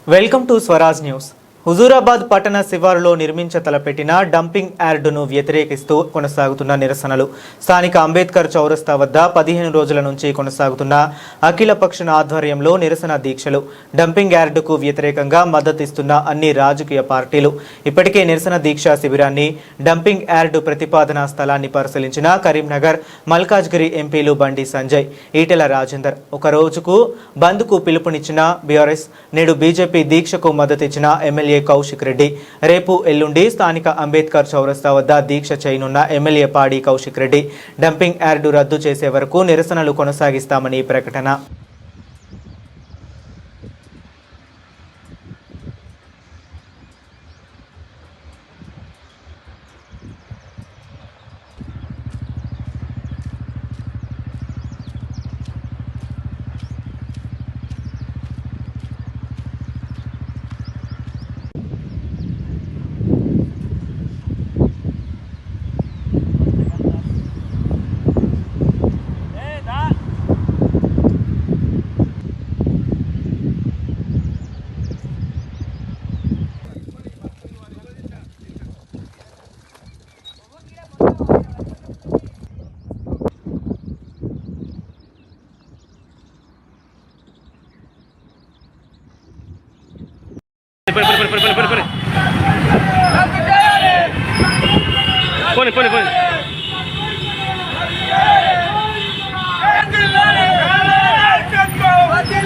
Welcome to Swaraj news. Huzurabad పట్టణ శివారులో నిర్మించ తలపెట్టిన డంపింగ్ యార్డును వ్యతిరేకిస్తూ కొనసాగుతున్న నిరసనలు. స్థానిక అంబేద్కర్ చౌరస్తా వద్ద 15 రోజుల నుంచి కొనసాగుతున్న అఖిలపక్ష ఆధ్వర్యంలో నిరసన దీక్షలు. డంపింగ్ యార్డుకు వ్యతిరేకంగా మద్దతిస్తున్న అన్ని రాజకీయ పార్టీలు ఇప్పటికే నిరసన దీక్షా శిబిరాన్ని, డంపింగ్ యార్డు ప్రతిపాదన స్థలాన్ని పరిశీలించిన కరీంనగర్, మల్కాజ్గిరి ఎంపీలు బండి సంజయ్, ఈటెల రాజేందర్. ఒక రోజుకు బంద్కు పిలుపునిచ్చిన బీఆర్ఎస్ నేడు బీజేపీ దీక్షకు మద్దతిచ్చిన ఎమ్మెల్యే కౌశిక్ రెడ్డి. రేపు ఎల్లుండి స్థానిక అంబేద్కర్ చౌరస్తా వద్ద దీక్ష చేయనున్న ఎమ్మెల్యే పాడి కౌశిక్ రెడ్డి డంపింగ్ యార్డు రద్దు చేసే వరకు నిరసనలు కొనసాగిస్తామని ప్రకటన.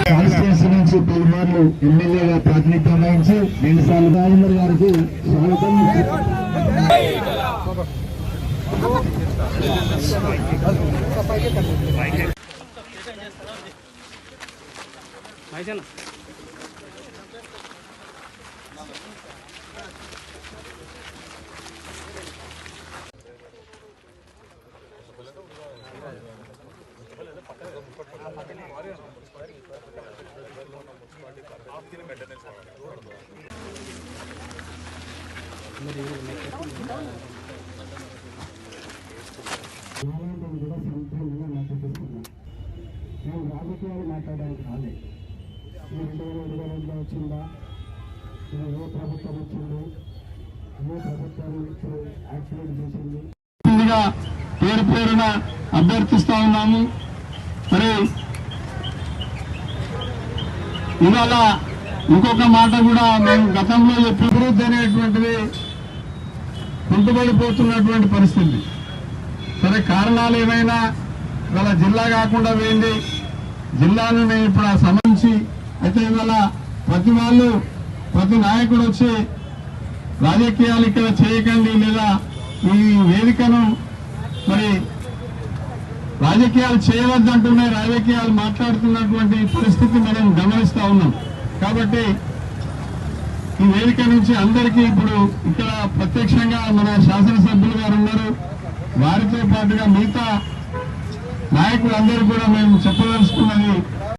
కాన్స్టిట్యూన్సీ నుంచి పలుమార్లు ఎమ్మెల్యేగా ప్రాతినిధ్యం వహించి 2 సార్లు రాజేందర్ గారికి స్వాగతం. కూడా సంపూర్ణంగా మద్దతిస్తున్నాం. మేము రాజకీయాలు మాట్లాడడానికి రాలేదు. ఈ 2020లో వచ్చిందా, ఇది ఏ ప్రభుత్వం వచ్చింది, ఏ ప్రభుత్వాన్ని ఇప్పుడు యాక్సిడెంట్ చేసింది పేరు పేరున అభ్యర్థిస్తా ఉన్నాము. మరి ఇవాళ ఇంకొక మాట కూడా మేము గతంలో అభివృద్ధి అనేటువంటిది కుంటుపడిపోతున్నటువంటి పరిస్థితి. సరే, కారణాలు ఏమైనా ఇవాళ జిల్లా కాకుండా పోయింది. జిల్లాను మేము ఇప్పుడు సంబంధించి అయితే ఇవాళ ప్రతి నాయకుడు వచ్చి రాజకీయాలు ఇక్కడ చేయకండి, లేదా ఈ వేదికను మరి రాజకీయాలు చేయవద్దంటున్నాయి, రాజకీయాలు మాట్లాడుతున్నటువంటి పరిస్థితి మనం గమనిస్తా ఉన్నాం. కాబట్టి ఈ వేదిక నుంచి అందరికీ ఇప్పుడు ఇక్కడ ప్రత్యక్షంగా మన శాసనసభ్యులు గారు ఉన్నారు, వారితో పాటుగా మిగతా నాయకులందరూ కూడా మేము చెప్పదలుచుకున్నది